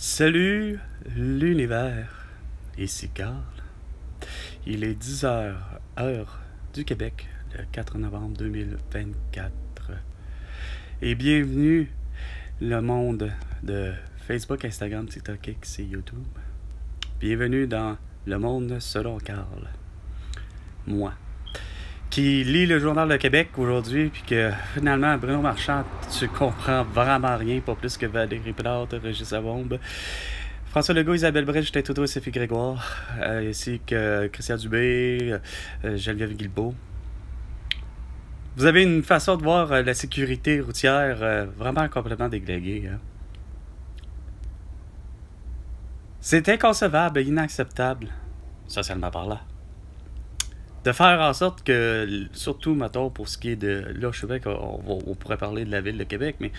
Salut l'univers, ici Carl. Il est 10h, heure du Québec, le 4 novembre 2024. Et bienvenue le monde de Facebook, Instagram, TikTok, X et YouTube. Bienvenue dans le monde selon Carl. Moi, qui lit le Journal de Québec aujourd'hui, puis que finalement, Bruno Marchand, tu comprends vraiment rien, pas plus que Valérie Plante, Régis Labombe, François Legault, Isabelle Brèche, Justin Trudeau et Sophie Grégoire, ainsi que Christian Dubé, Geneviève Guilbeault. Vous avez une façon de voir la sécurité routière vraiment complètement déglinguée. Hein? C'est inconcevable et inacceptable, socialement parlant, de faire en sorte que, surtout, mettons, pour ce qui est de... Là, je sais qu'on pourrait parler de la Ville de Québec, mais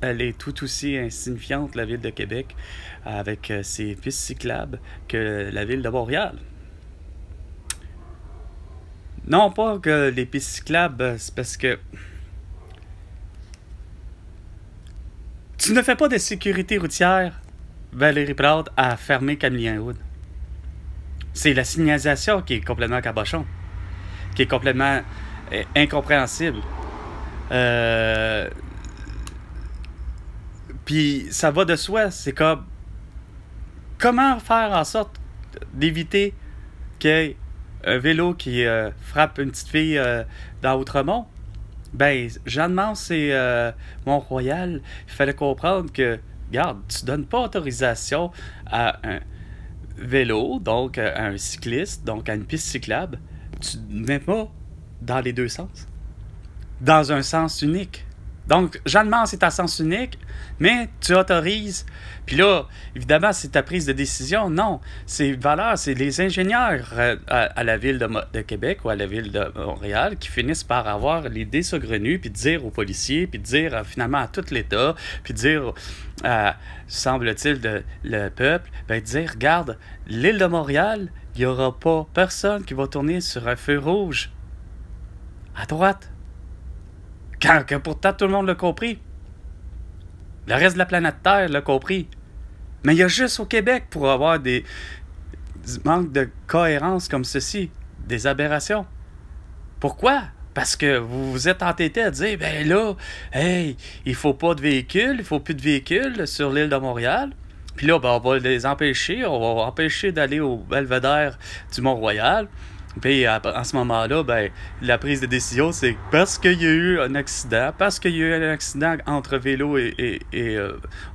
elle est tout aussi insignifiante, la Ville de Québec, avec ses pistes cyclables, que la Ville de Montréal. Non pas que les pistes cyclables, c'est parce que... Tu ne fais pas de sécurité routière, Valérie Plante, à fermer Camillien-Hood. C'est la signalisation qui est complètement cabochon, qui est complètement incompréhensible. Puis ça va de soi, c'est comme... Comment faire en sorte d'éviter qu'il y ait un vélo qui frappe une petite fille dans Outremont? Ben, Jeanne-Mance et Mont-Royal, il fallait comprendre que, regarde, tu donnes pas autorisation à un vélo, donc à un cycliste, donc à une piste cyclable, tu ne mets pas dans les deux sens. Dans un sens unique. Donc, Jeanne-Mance est à sens unique, mais tu autorises. Puis là, évidemment, c'est ta prise de décision. Non, c'est valeur, c'est les ingénieurs à la Ville de Québec ou à la Ville de Montréal qui finissent par avoir l'idée saugrenue, puis de dire aux policiers, puis de dire finalement à tout l'État, puis de dire, semble-t-il, le peuple, ben, de dire, regarde, l'île de Montréal, il n'y aura pas personne qui va tourner sur un feu rouge à droite. Quand que pourtant tout le monde l'a compris. Le reste de la planète Terre l'a compris. Mais il y a juste au Québec pour avoir des manques de cohérence comme ceci, des aberrations. Pourquoi? Parce que vous vous êtes entêté à dire, ben là, hey, il faut pas de véhicules, il faut plus de véhicules sur l'île de Montréal. Puis là, ben, on va les empêcher, on va empêcher d'aller au belvédère du Mont-Royal. Puis à ce moment-là, ben, la prise de décision, c'est parce qu'il y a eu un accident, entre vélo et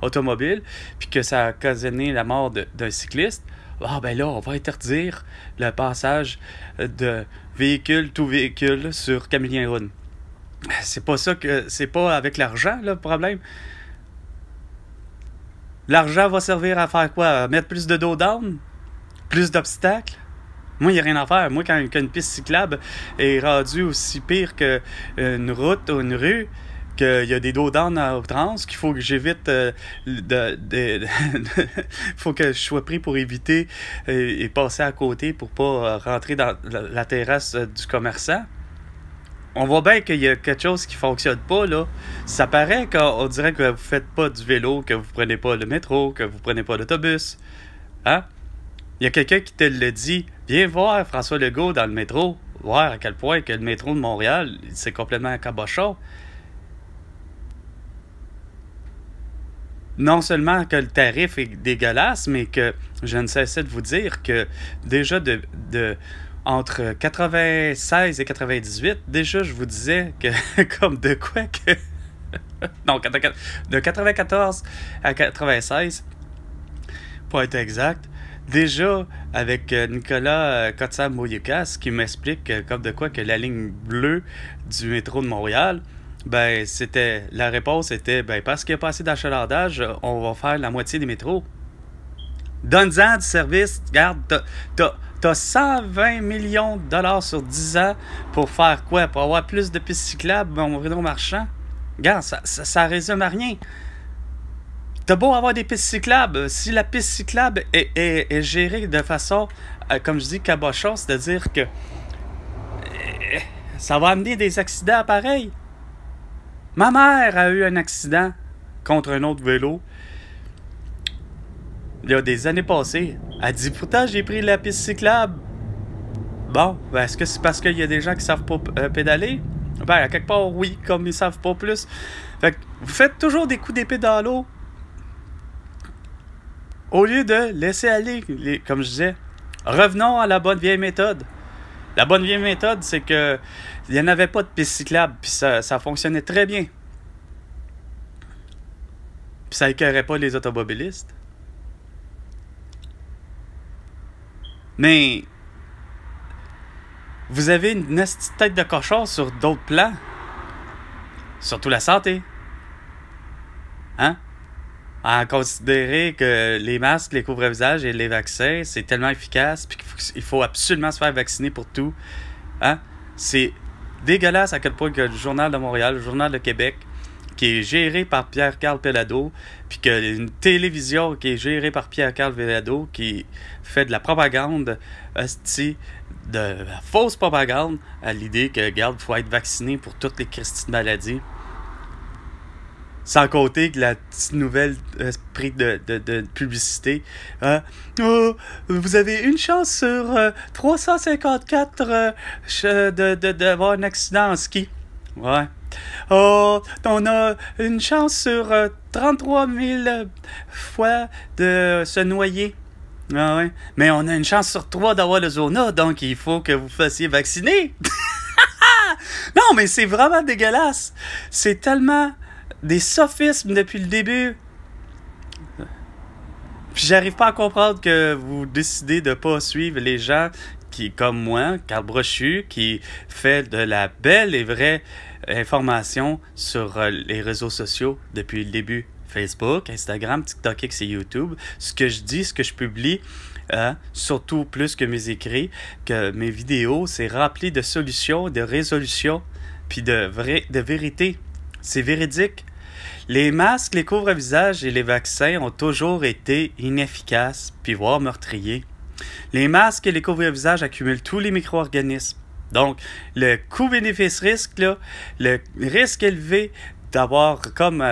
automobile, puis que ça a occasionné la mort d'un cycliste. Ah ben là, on va interdire le passage de tout véhicule sur Camillien-Hood. C'est pas ça que... C'est pas avec l'argent, là, le problème. L'argent va servir à faire quoi? À mettre plus de dos down? Plus d'obstacles? Moi, il n'y a rien à faire. Moi, quand une piste cyclable est rendue aussi pire qu'une route ou une rue, qu'il y a des dos down à outrance, qu'il faut que j'évite faut que je sois pris pour éviter et passer à côté pour pas rentrer dans la terrasse du commerçant. On voit bien qu'il y a quelque chose qui fonctionne pas, là. Ça paraît qu'on dirait que vous faites pas du vélo, que vous prenez pas le métro, que vous prenez pas l'autobus. Hein? Il y a quelqu'un qui te le dit. Viens voir François Legault dans le métro. Voir à quel point que le métro de Montréal, c'est complètement cabochon. Non seulement que le tarif est dégueulasse, mais que je ne cessais de vous dire que déjà entre 96 et 98, déjà je vous disais que comme de quoi que... non, de 94 à 96, pour être exact, déjà, avec Nicolas Kotsam-Mouyukas qui m'explique comme de quoi que la ligne bleue du métro de Montréal, ben la réponse était ben parce qu'il n'y a pas assez d'achalandage, on va faire la moitié des métros. Donne-en du service, regarde, t'as 120 millions de dollars sur 10 ans pour faire quoi? Pour avoir plus de pistes cyclables, mon Bruno Marchand? Regarde, ça résume à rien. T'as beau avoir des pistes cyclables, si la piste cyclable est gérée de façon, comme je dis, cabochon, c'est-à-dire que ça va amener des accidents pareils. Ma mère a eu un accident contre un autre vélo il y a des années passées. Elle dit, pourtant, j'ai pris la piste cyclable. Bon, ben, est-ce que c'est parce qu'il y a des gens qui savent pas pédaler? Ben, à quelque part, oui, comme ils savent pas plus. Fait que vous faites toujours des coups d'épée dans l'eau. Au lieu de laisser aller, comme je disais, revenons à la bonne vieille méthode. La bonne vieille méthode, c'est que il n'y en avait pas de piste cyclable, puis ça fonctionnait très bien. Puis ça écœurait pas les automobilistes. Mais vous avez une petite tête de cochon sur d'autres plans. Surtout la santé. Hein? À considérer que les masques, les couvre-visages et les vaccins, c'est tellement efficace, puis qu'il faut absolument se faire vacciner pour tout. Hein? C'est dégueulasse à quel point que le Journal de Montréal, le Journal de Québec, qui est géré par Pierre-Carl Pelado, puis que une télévision qui est gérée par Pierre-Carl Pelado, qui fait de la propagande, de la fausse propagande, à l'idée que, regarde, il faut être vacciné pour toutes les Christines maladies. Sans compter que la petite nouvelle esprit de publicité. Oh, vous avez une chance sur 354 d'avoir un accident en ski. Ouais. Oh, on a une chance sur 33 000 fois de se noyer. Ah ouais. Mais on a une chance sur 3 d'avoir le zona, donc il faut que vous fassiez vacciner. Non, mais c'est vraiment dégueulasse. C'est tellement des sophismes depuis le début. Puis j'arrive pas à comprendre que vous décidez de pas suivre les gens qui, comme moi, Carl Brochu, qui fait de la belle et vraie information sur les réseaux sociaux depuis le début. Facebook, Instagram, TikTok X et YouTube. Ce que je dis, ce que je publie, surtout plus que mes écrits, que mes vidéos, c'est rempli de solutions, de résolutions, puis de vérité. C'est véridique. Les masques, les couvre-visages et les vaccins ont toujours été inefficaces, puis voire meurtriers. Les masques et les couvre-visages accumulent tous les micro-organismes. Donc, le coût-bénéfice-risque, là, le risque élevé d'avoir, comme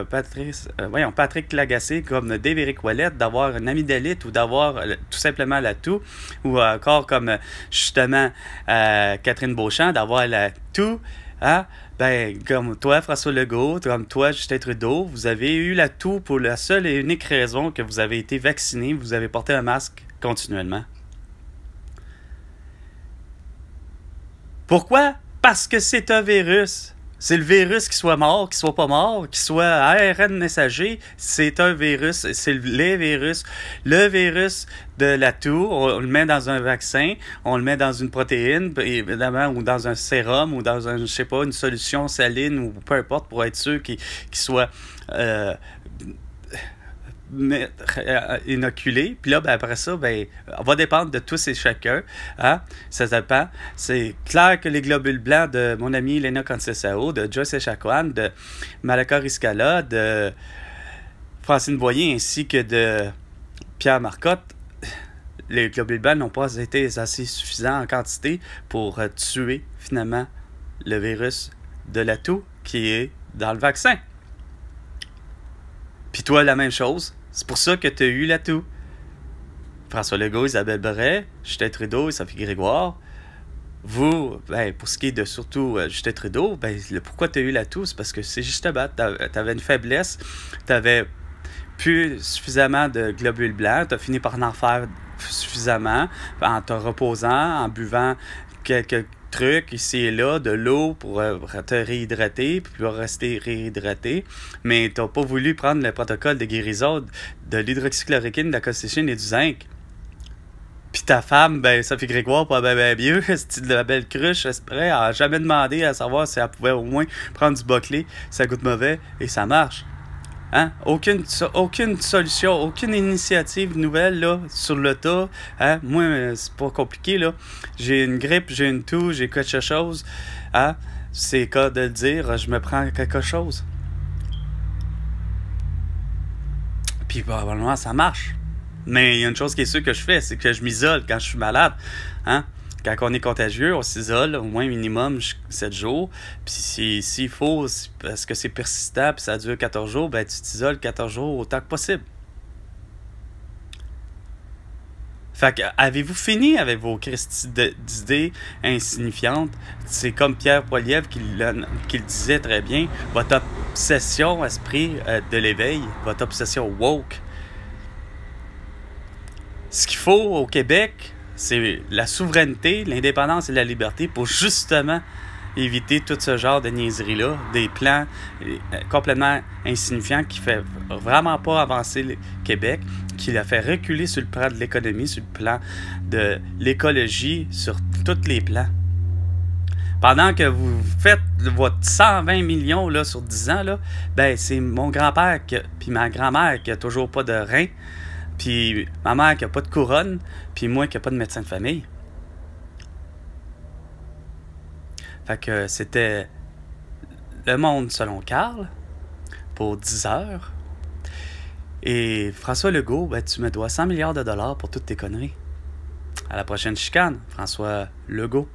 Patrick Lagacé, comme Dave-Éric Ouellet, d'avoir une amygdalite ou d'avoir tout simplement la toux, ou encore comme justement Catherine Beauchamp, d'avoir la toux, hein? Ben, comme toi, François Legault, comme toi, Justin Trudeau, vous avez eu la toux pour la seule et unique raison que vous avez été vacciné, vous avez porté un masque continuellement. Pourquoi? Parce que c'est un virus. C'est le virus qui soit mort, qui soit pas mort, qui soit ARN messager, c'est un virus, c'est les virus. Le virus de la toux, on le met dans un vaccin, on le met dans une protéine, évidemment, ou dans un sérum, ou dans un, je sais pas, une solution saline, ou peu importe, pour être sûr qu'il soit inoculé. Puis là, ben, après ça, ben, on va dépendre de tous et chacun. Hein? Ça dépend. C'est clair que les globules blancs de mon ami Elena Conceição, de Joyce Echaquan, de Malaka Riscala, de Francine Boyer, ainsi que de Pierre Marcotte, les globules blancs n'ont pas été assez suffisants en quantité pour tuer finalement le virus de la toux qui est dans le vaccin. Puis toi, la même chose. C'est pour ça que tu as eu la toux. François Legault, Isabelle Bret, Justin Trudeau et Sophie Grégoire. Vous, ben, pour ce qui est de surtout Justin Trudeau, ben, pourquoi tu as eu la toux? C'est parce que c'est justement, tu avais une faiblesse, tu avais plus suffisamment de globules blancs, tu as fini par en faire suffisamment en te reposant, en buvant quelques trucs ici et là, de l'eau pour te réhydrater, puis pour rester réhydraté, mais tu n'as pas voulu prendre le protocole de guérison de l'hydroxychloroquine, de la colchicine et du zinc. Puis ta femme, ben, Sophie Grégoire, pas bien mieux, c'est de la belle cruche, elle n'a jamais demandé à savoir si elle pouvait au moins prendre du Boclé, ça goûte mauvais, et ça marche. Hein? Aucune solution, aucune initiative nouvelle là, sur le tas. Hein? Moi, c'est pas compliqué. Là. J'ai une grippe, j'ai une toux, j'ai quelque chose. Hein? C'est le cas de le dire, je me prends quelque chose. Puis probablement ça marche. Mais il y a une chose qui est sûre que je fais, c'est que je m'isole quand je suis malade. Hein? Quand on est contagieux, on s'isole au moins minimum 7 jours. Puis s'il faut, parce que c'est persistant puis ça dure 14 jours, ben tu t'isoles 14 jours autant que possible. Fait que, avez-vous fini avec vos Christi d'idées insignifiantes? C'est comme Pierre Poilievre qui le disait très bien. Votre obsession, esprit de l'éveil, votre obsession woke. Ce qu'il faut au Québec, c'est la souveraineté, l'indépendance et la liberté pour justement éviter tout ce genre de niaiseries-là, des plans complètement insignifiants qui ne fait vraiment pas avancer le Québec, qui l'a fait reculer sur le plan de l'économie, sur le plan de l'écologie, sur tous les plans. Pendant que vous faites votre 120 millions là, sur 10 ans, là, ben, c'est mon grand-père puis ma grand-mère qui n'a toujours pas de rein, puis ma mère qui n'a pas de couronne, puis moi qui n'ai pas de médecin de famille. Fait que c'était Le Monde selon Carl pour 10 heures. Et François Legault, ben, tu me dois 100 milliards de dollars pour toutes tes conneries. À la prochaine chicane, François Legault.